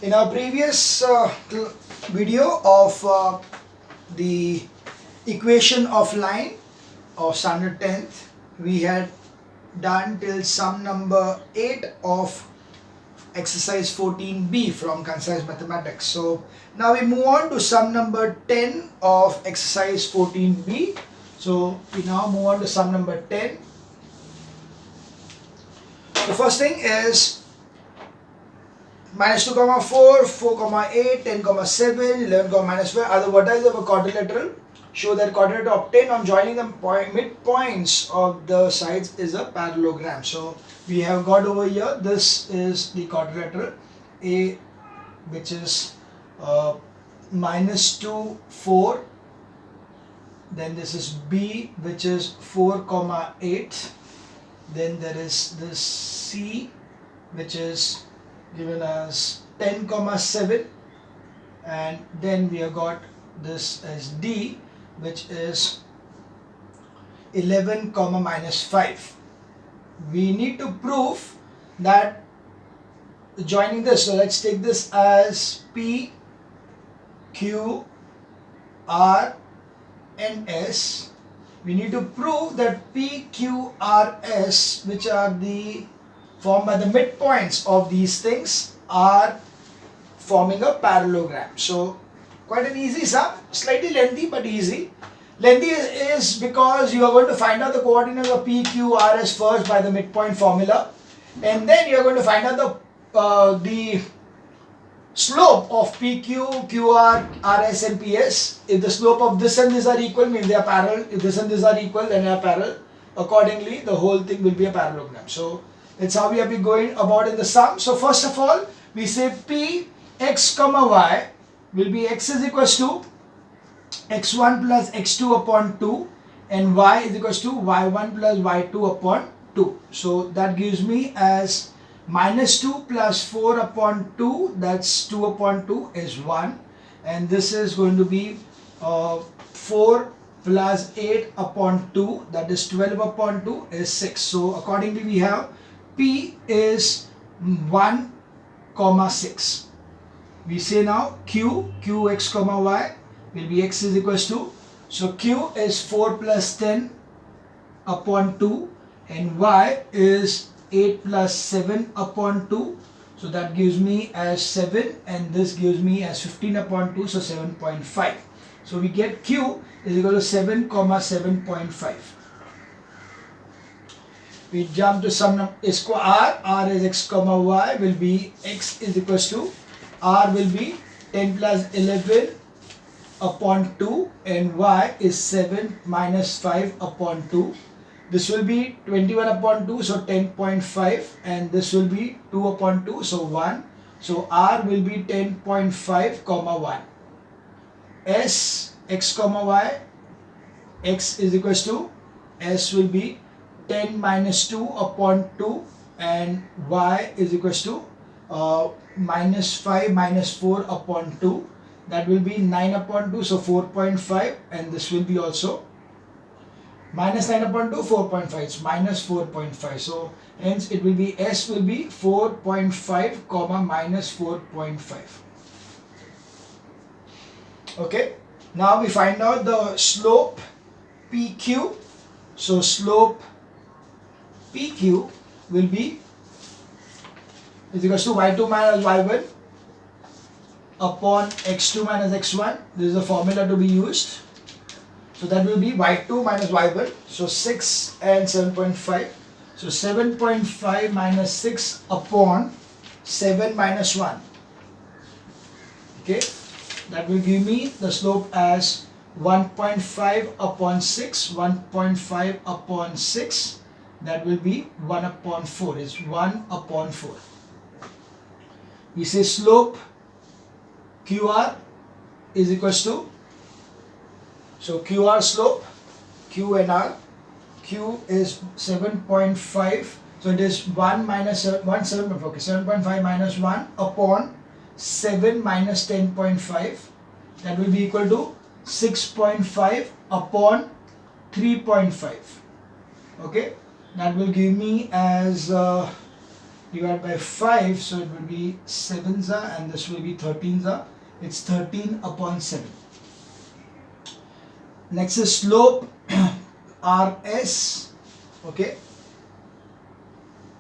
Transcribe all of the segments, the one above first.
In our previous video of the equation of line of standard 10th, we had done till sum number 8 of exercise 14b from concise mathematics. So now we move on to sum number 10 of exercise 14b. So we now move on to sum number 10. The first thing is minus 2 comma 4, 4 comma 8, 10 comma 7, 11 comma minus 5 are the vertices of a quadrilateral. Show that quadrilateral obtained on joining the midpoints of the sides is a parallelogram. So we have got over here, this is the quadrilateral A, which is minus 2, 4. Then this is B, which is 4 comma 8. Then there is this C, which is given as 10 comma 7, and then we have got this as D, which is 11 comma minus 5. We need to prove that joining this, so let's take this as P, Q, R and S. We need to prove that P, Q, R, S, which are the formed by the midpoints of these things, are forming a parallelogram. So quite an easy sum, slightly lengthy but easy. Lengthy is because you are going to find out the coordinates of P, Q, R, S first by the midpoint formula, and then you are going to find out the slope of P, Q, Q, R, R, S and P, S. If the slope of this and this are equal, means they are parallel. If this and this are equal, then they are parallel. Accordingly, the whole thing will be a parallelogram. So that's how we have been going about in the sum. So first of all, we say P x comma y will be x is equals to x1 plus x2 upon 2 and y is equals to y1 plus y2 upon 2. So that gives me as minus 2 plus 4 upon 2, that's 2 upon 2 is 1, and this is going to be 4 plus 8 upon 2, that is 12 upon 2 is 6. So accordingly we have P is 1 comma 6. We say now Q x comma y will be x is equals to, so Q is 4 plus 10 upon 2 and y is 8 plus 7 upon 2, so that gives me as 7 and this gives me as 15 upon 2, so 7.5. So we get Q is equal to 7 comma 7.5. We jump to sum is R is x comma y will be x is equals to, R will be 10 plus 11 upon 2 and y is 7 minus 5 upon 2. This will be 21 upon 2, so 10.5, and this will be 2 upon 2, so 1. So R will be 10.5 comma 1. S x comma y, x is equals to, S will be 10 minus 2 upon 2 and y is equals to minus 5 minus 4 upon 2. That will be 9 upon 2, so 4.5, and this will be also minus 9 upon 2, 4.5, it's minus 4.5. So hence it will be, S will be 4.5 comma minus 4.5. Okay, now we find out the slope PQ. So slope PQ will be is equals to y2 minus y1 upon x2 minus x1. This is the formula to be used. So that will be y2 minus y1. So 6 and 7.5. So 7.5 minus 6 upon 7 minus 1. Okay, that will give me the slope as 1.5 upon 6. 1.5 upon 6. That will be 1 upon 4. Is 1 upon 4. We say slope QR is equals to, so QR slope, Q and R, Q is 7.5, so it is 1 minus 1, 7, okay, 7.5 minus 1 upon 7 minus 10.5, that will be equal to 6.5 upon 3.5, okay, that will give me as divided by 5, so it will be 7s and this will be 13s. It's 13 upon 7. Next is slope RS, okay,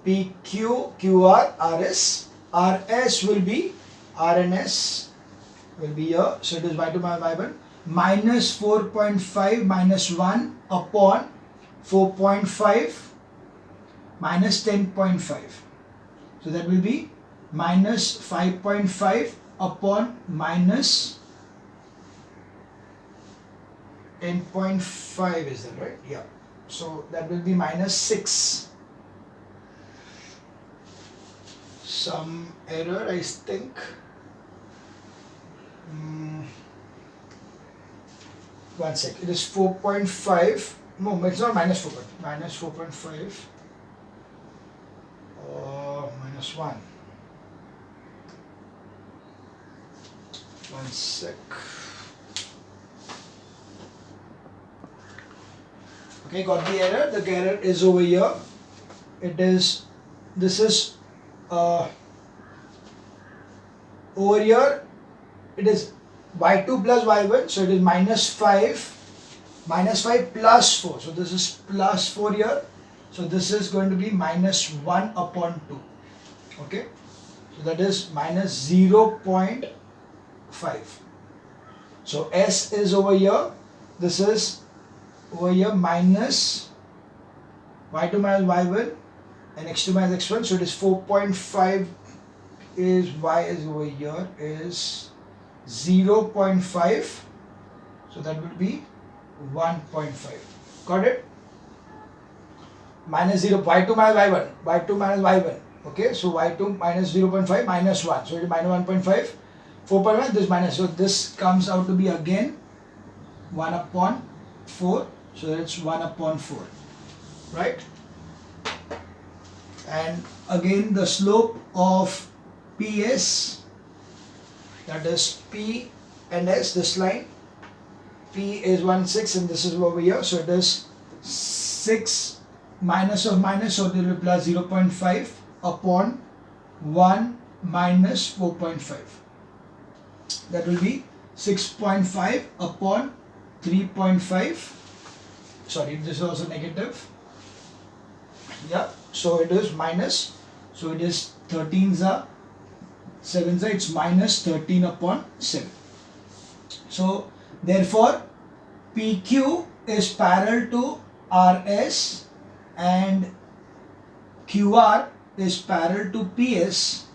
PQ, QR, RS. RS will be, RNS will be here, so it is y2 minus y1 minus 4.5 minus 1 upon 4.5 minus 10.5. So that will be minus 5.5 upon minus 10.5, is that right? Yeah. So that will be minus 6. Some error, I think. One sec. It is 4.5. No, it's not minus 4. Minus 4.5. Minus 1. One sec. Okay, got the error. The error is over here. It is, this is over here. It is y2 plus y1, so it is minus 5 plus 4. So this is plus 4 here. So this is going to be minus 1 upon 2. Okay, so that is minus 0.5. So S is over here. This is over here minus y2 minus y1 and x2 minus x1. So it is 4.5 is y is over here is 0.5. So that will be 1.5. Got it? Minus 0, y2 minus y1, y2 minus y1. Okay, so y2 minus 0.5 minus 1. So it is minus 1.5, 4.1, this minus. So this comes out to be again 1 upon 4. So that's 1 upon 4. Right? And again the slope of PS, that is P and S, this line. P is 1, 6 and this is over here. So it is 6 minus of minus, so it will be plus 0.5 upon 1 minus 4.5. That will be 6.5 upon 3.5. Sorry, this is also negative. Yeah, so it is minus. So it is 13s, 7s, it's minus 13 upon 7. So therefore PQ is parallel to RS and QR is parallel to PS.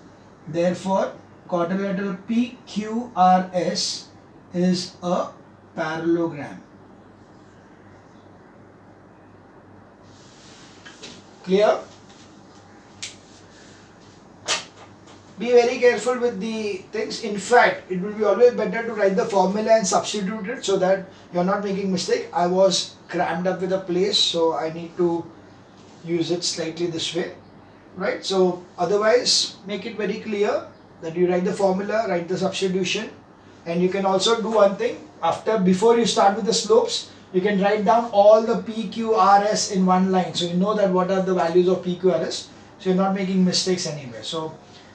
Therefore quadrilateral PQRS is a parallelogram. Clear? Be very careful with the things. In fact, it will be always better to write the formula and substitute it so that you're not making mistake. I was crammed up with a place, so I need to use it slightly this way, right? So otherwise, make it very clear that you write the formula, write the substitution, and you can also do one thing. Before you start with the slopes, you can write down all the PQRS in one line, so you know that what are the values of PQRS, so you're not making mistakes anywhere. So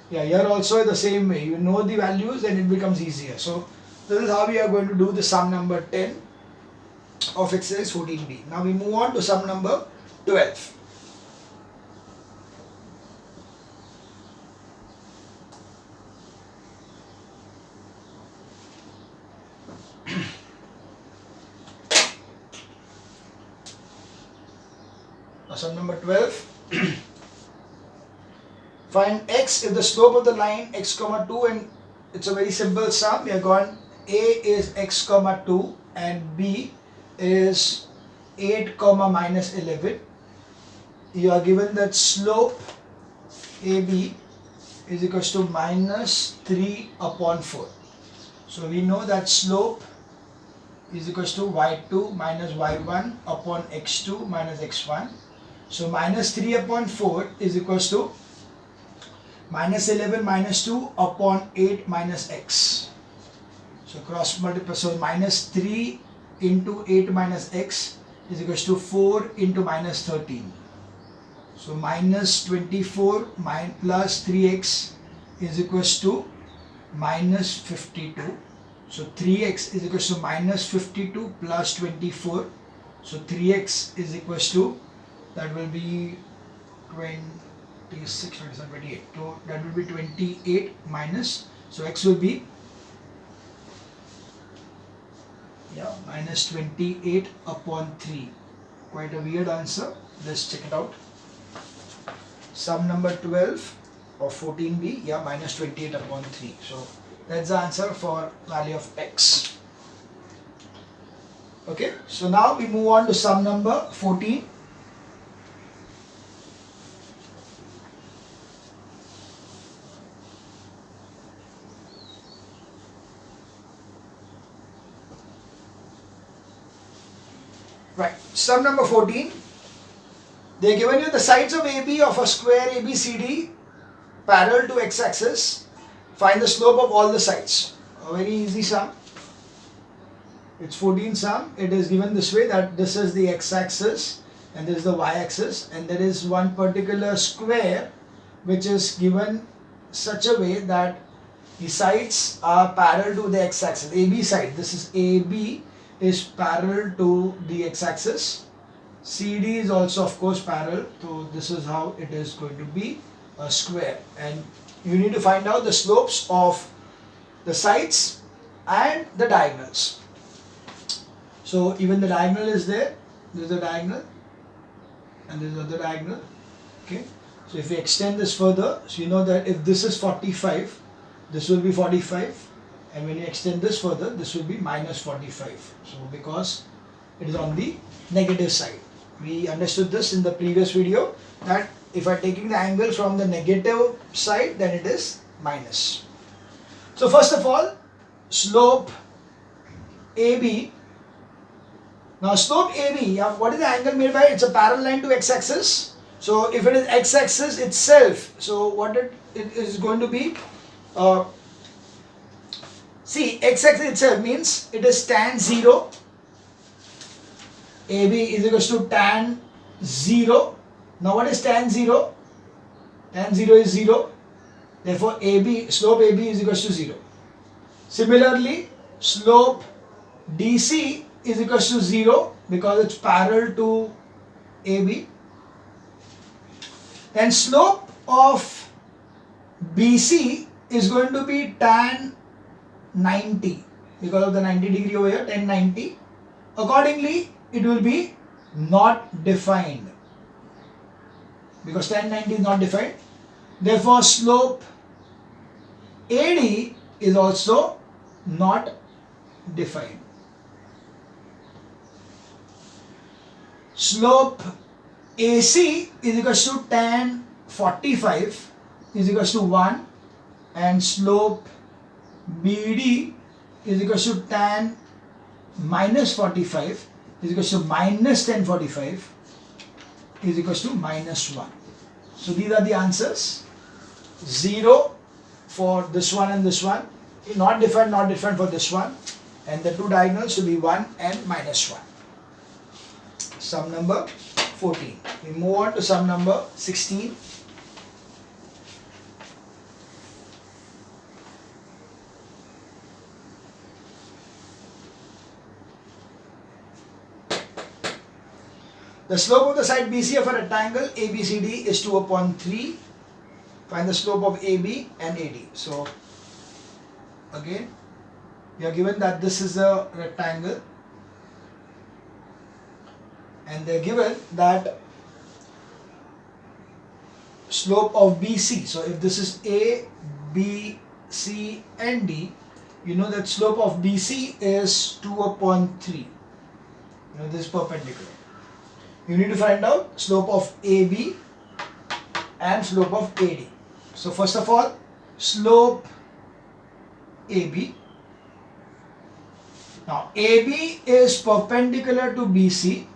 yeah, here also the same way, you know the values and it becomes easier. So this is how we are going to do the sum number 10 of exercise 14b. Now we move on to sum number 12. Sum number 12. Find x if the slope of the line x comma 2, and it's a very simple sum. We are gone a is x comma 2 and b is 8 comma minus 11. You are given that slope AB is equals to minus 3 upon 4. So we know that slope is equals to y2 minus y1 upon x2 minus x1. So minus 3 upon 4 is equals to minus 11 minus 2 upon 8 minus x. So cross multiply. So minus 3 into 8 minus x is equals to 4 into minus 13. So minus 24 plus 3x is equals to minus 52. So 3x is equals to minus 52 plus 24. So 3x is equals to, that will be 26, 27, 28. So that will be 28 minus, so x will be, minus 28 upon 3. Quite a weird answer. Let's check it out. Sum number 12 of 14b, minus 28 upon 3. So that's the answer for value of x. Okay, so now we move on to sum number 14. Right, sum number 14. They are given you the sides of AB of a square ABCD parallel to x-axis. Find the slope of all the sides. A very easy sum. It's 14 sum. It is given this way, that this is the x-axis and this is the y-axis, and there is one particular square which is given such a way that the sides are parallel to the x-axis. AB side, this is AB, is parallel to the x-axis. CD is also of course parallel, so this is how it is going to be a square, and you need to find out the slopes of the sides and the diagonals. So even the diagonal is there, this is the diagonal and this is the other diagonal. Okay, so if we extend this further, so you know that if this is 45, this will be 45, and when you extend this further, this will be minus 45. So because it is on the negative side. We understood this in the previous video, that if I am taking the angle from the negative side, then it is minus. So first of all, slope AB. Now slope AB, what is the angle made by? It's a parallel line to x-axis. So if it is x-axis itself, so what it is going to be? See, x-axis itself means it is tan 0. AB is equals to tan 0. Now what is tan 0? Tan 0 is 0. Therefore AB, slope AB is equals to 0. Similarly, slope DC is equals to 0 because it's parallel to AB. Then slope of BC is going to be tan 90 because of the 90 degree over here, tan 90. Accordingly, it will be not defined because tan 90 is not defined. Therefore, slope AD is also not defined. Slope AC is equals to tan 45 is equals to 1, and slope BD is equals to tan minus 45 is equals to minus tan 45 is equals to minus 1. So these are the answers. 0 for this one and this one, not defined for this one, and the two diagonals will be 1 and minus 1. Sum number 14. We move on to sum number 16. The slope of the side BC of a rectangle ABCD is 2 upon 3. Find the slope of AB and AD. So again, we are given that this is a rectangle, and they are given that slope of BC. So if this is A, B, C and D, you know that slope of BC is 2 upon 3. You know this is perpendicular. You need to find out slope of AB and slope of AD. So first of all, slope AB. Now AB is perpendicular to BC.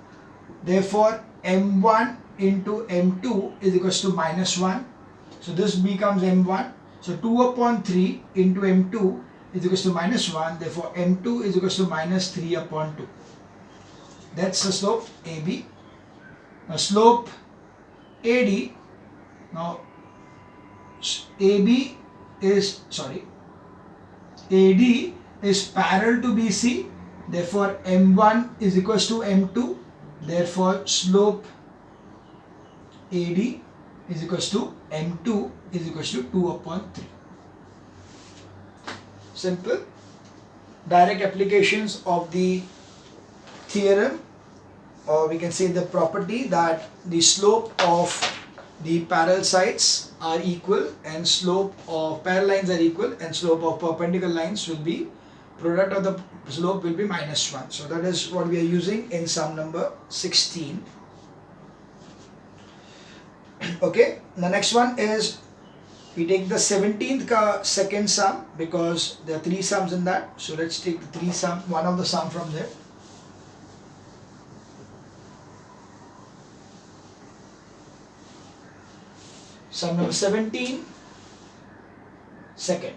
Therefore, M1 into M2 is equals to minus 1. So this becomes M1. So 2 upon 3 into M2 is equals to minus 1. Therefore, M2 is equals to minus 3 upon 2. That's the slope AB. Now slope AD. Now AB is, AD is parallel to BC, therefore M1 is equals to M2, therefore slope AD is equals to M2 is equals to 2 upon 3. Simple. Direct applications of the theorem, or we can say the property that the slope of the parallel sides are equal and slope of parallel lines are equal and slope of perpendicular lines will be, product of the slope will be -1. So that is what we are using in sum number 16. Okay, the next one is we take the 17th second sum because there are 3 sums in that. So let's take the 3 sum, one of the sum from there. Sum number 17, second.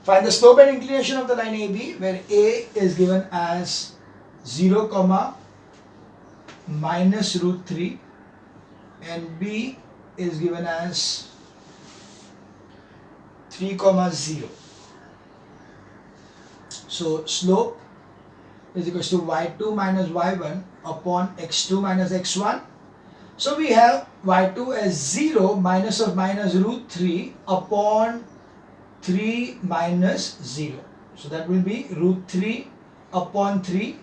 Find the slope and inclination of the line AB, where A is given as 0, minus root 3 and B is given as 3, 0. So slope is equals to y2 minus y1 upon x2 minus x1. So we have y2 as 0 minus of minus root 3 upon 3 minus 0. So that will be root 3 upon 3.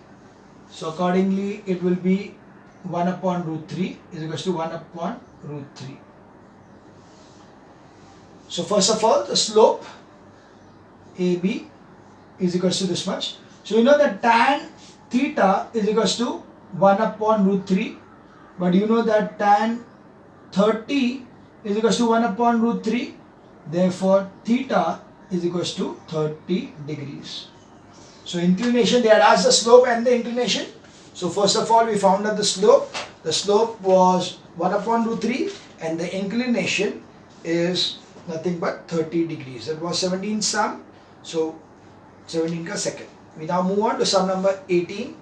So accordingly it will be 1 upon root 3 is equals to 1 upon root 3. So first of all, the slope AB is equals to this much. So you know that tan theta is equals to 1 upon root 3. But you know that tan 30 is equals to 1 upon root 3. Therefore, theta is equals to 30 degrees. So inclination, they had asked the slope and the inclination. So first of all, we found out the slope. The slope was 1 upon root 3 and the inclination is nothing but 30 degrees. That was 17 sum. So 17 ka second. We now move on to sum number 18.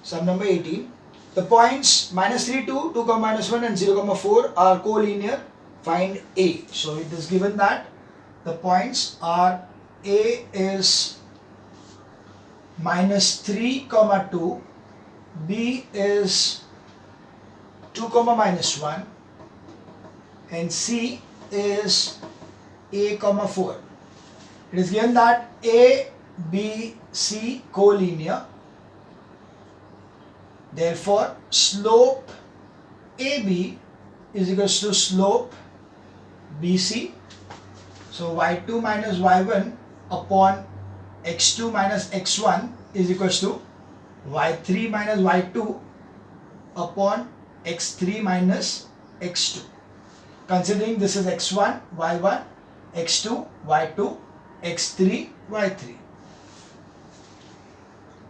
Sum number 18. The points -3, 2, 2, -1 and 0, 4 are collinear. Find A. So it is given that the points are A is -3, 2, B is 2, -1 and C is A, 4. It is given that A, B, C collinear. Therefore, slope AB is equals to slope BC. So y2 minus y1 upon x2 minus x1 is equals to y3 minus y2 upon x3 minus x2. Considering this is x1, y1, x2, y2, x3, y3.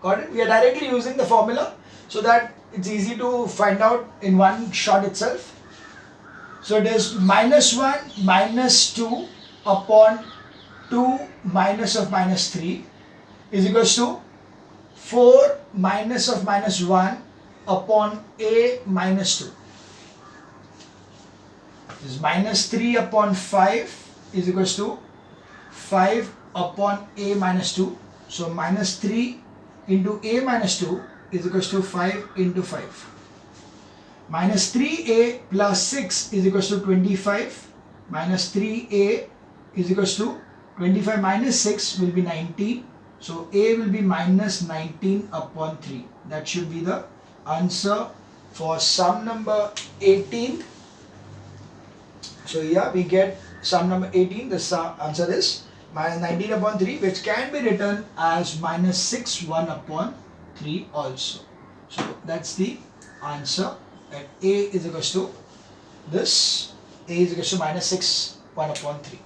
Got it? We are directly using the formula so that it's easy to find out in one shot itself. So it is -1 minus 2 upon 2 minus of minus 3 is equals to 4 minus of minus 1 upon A minus 2. This is -3 upon 5 is equals to 5 upon A minus 2. So -3 into A minus 2 is equals to 5 into 5. Minus 3A plus 6 is equals to 25. Minus 3A is equals to 25 minus 6 will be 19. So A will be minus 19 upon 3. That should be the answer for sum number 18. So here we get sum number 18. The answer is minus 19 upon 3, which can be written as minus 6 1 upon 3 also. So that's the answer. And A is equals to this. A is equals to minus 6 1 upon 3.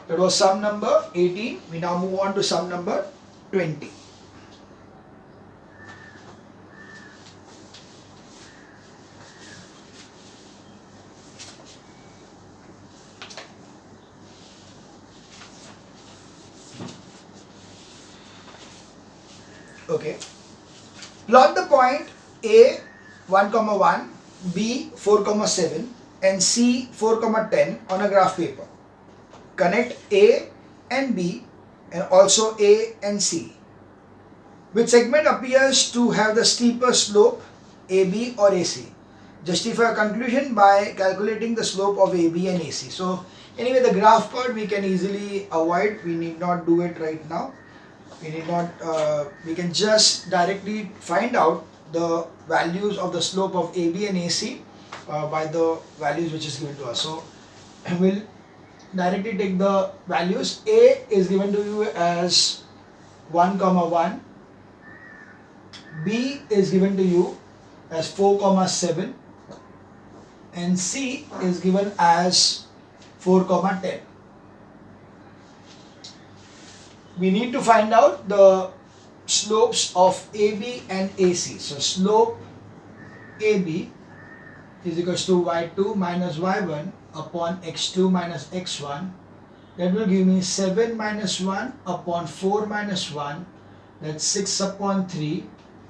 That was sum number 18. We now move on to sum number 20. Okay. Plot the point A 1, 1, B 4, 7 and C 4, 10 on a graph paper. Connect A and B and also A and C. Which segment appears to have the steeper slope, AB or AC? Justify a conclusion by calculating the slope of AB and AC. So anyway, the graph part we can easily avoid. We need not do it right now. We need not. We can just directly find out the values of the slope of AB and AC by the values which is given to us. So we'll directly take the values. A is given to you as 1, 1. B is given to you as 4, 7 and C is given as 4, 10. We need to find out the slopes of AB and AC. So slope AB is equals to y2 minus y1 upon x2 minus x1. That will give me 7 minus 1 upon 4 minus 1. That's 6 upon 3.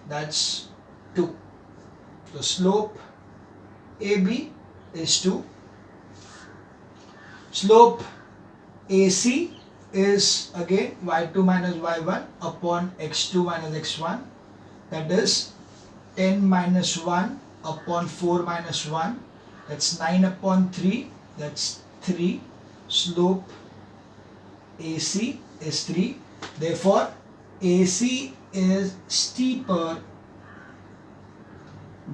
That's 2. The slope AB is 2. Slope AC is again y2 minus y1 upon x2 minus x1. That is 10 minus 1 upon 4 minus 1. That's 9 upon 3. That's 3. Slope AC is 3. Therefore, AC is steeper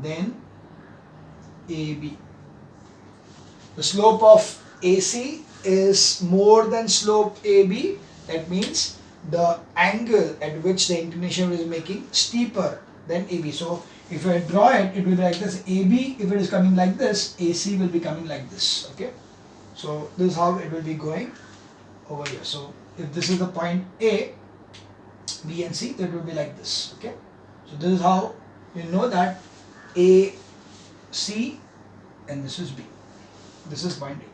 than AB. The slope of AC is more than slope AB. That means the angle at which the inclination is making steeper than AB. So if I draw it, it will be like this. AB, if it is coming like this, AC will be coming like this. Okay. So this is how it will be going over here. So if this is the point A, B and C, that will be like this. Okay. So this is how you know that A, C and this is B. This is point A.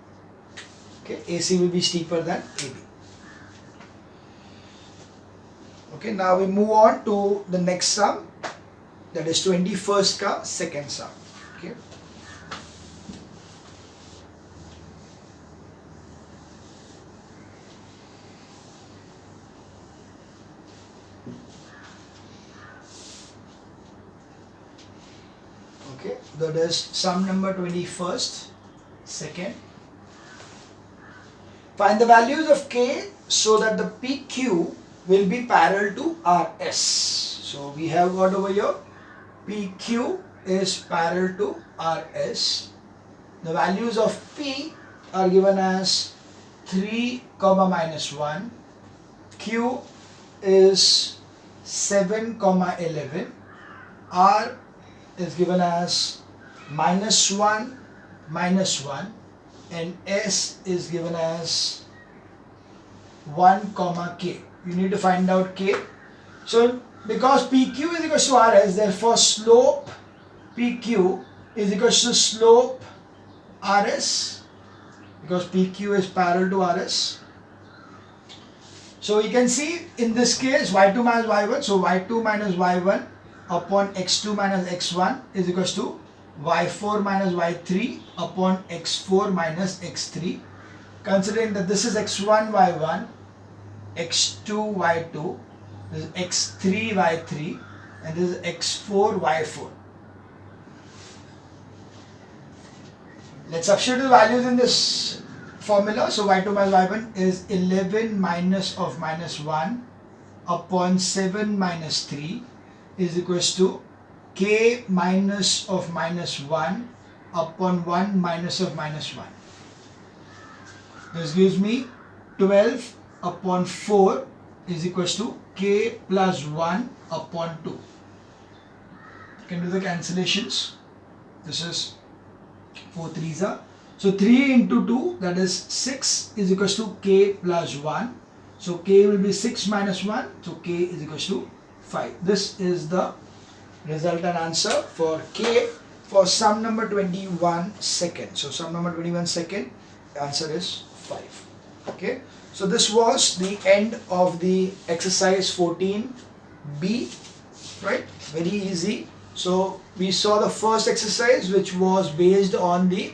Okay, AC will be steeper than AB. Okay, now we move on to the next sum, that is 21st ka second sum. Okay. Okay, that is sum number 21st, second. Find the values of K so that the PQ will be parallel to RS. So we have got over here PQ is parallel to RS. The values of P are given as 3, minus 1. Q is 7, 11. R is given as minus 1, minus 1. And S is given as 1, K. You need to find out K. So because PQ is equal to RS, therefore slope PQ is equal to slope RS, because PQ is parallel to RS. So you can see in this case y2 minus y1, so y2 minus y1 upon x2 minus x1 is equal to y4 minus y3 upon x4 minus x3. Considering that this is x1 y1, x2 y2, this is x3 y3 and this is x4 y4. Let's substitute the values in this formula. So y2 minus y1 is 11 minus of minus 1 upon 7 minus 3 is equals to k minus of minus 1 upon 1 minus of minus 1. This gives me 12 upon 4 is equals to k plus 1 upon 2. You can do the cancellations. This is 4 3s are. So 3 into 2, that is 6 is equals to k plus 1. So k will be 6 minus 1. So k is equals to 5. This is the resultant answer for K for sum number 21 second. So sum number 21 second, the answer is 5. Okay. So this was the end of the exercise 14B. right? Very easy. So we saw the first exercise, which was based on the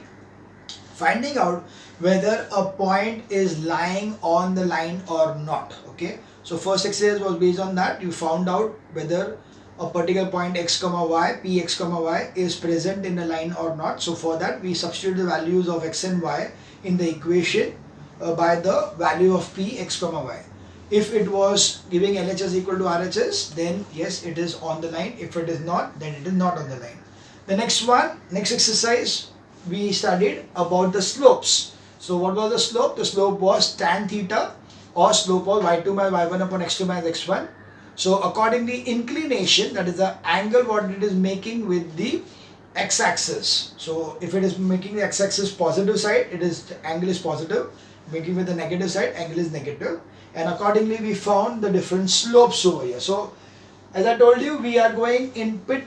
finding out whether a point is lying on the line or not. Okay, so first exercise was based on that. You found out whether a particular point x comma y, p x comma y is present in a line or not. So for that we substitute the values of x and y in the equation by the value of p x comma y. If it was giving LHS equal to RHS, then yes, it is on the line. If it is not, then it is not on the line. The next one, next exercise, we studied about the slopes. So what was the slope? The slope was tan theta, or slope was y2 minus y1 upon x2 minus x1. So accordingly, inclination, that is the angle what it is making with the x-axis. So if it is making the x-axis positive side, it is, the angle is positive. Making with the negative side, angle is negative. And accordingly we found the different slopes over here. So as I told you, we are going in bits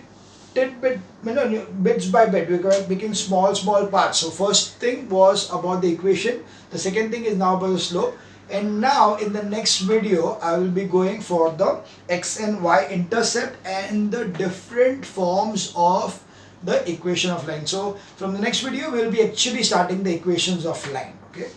by bit. We're going making small parts. So first thing was about the equation. The second thing is now about the slope. And now in the next video, I will be going for the x and y intercept and the different forms of the equation of line. So from the next video, we'll be actually starting the equations of line. Okay.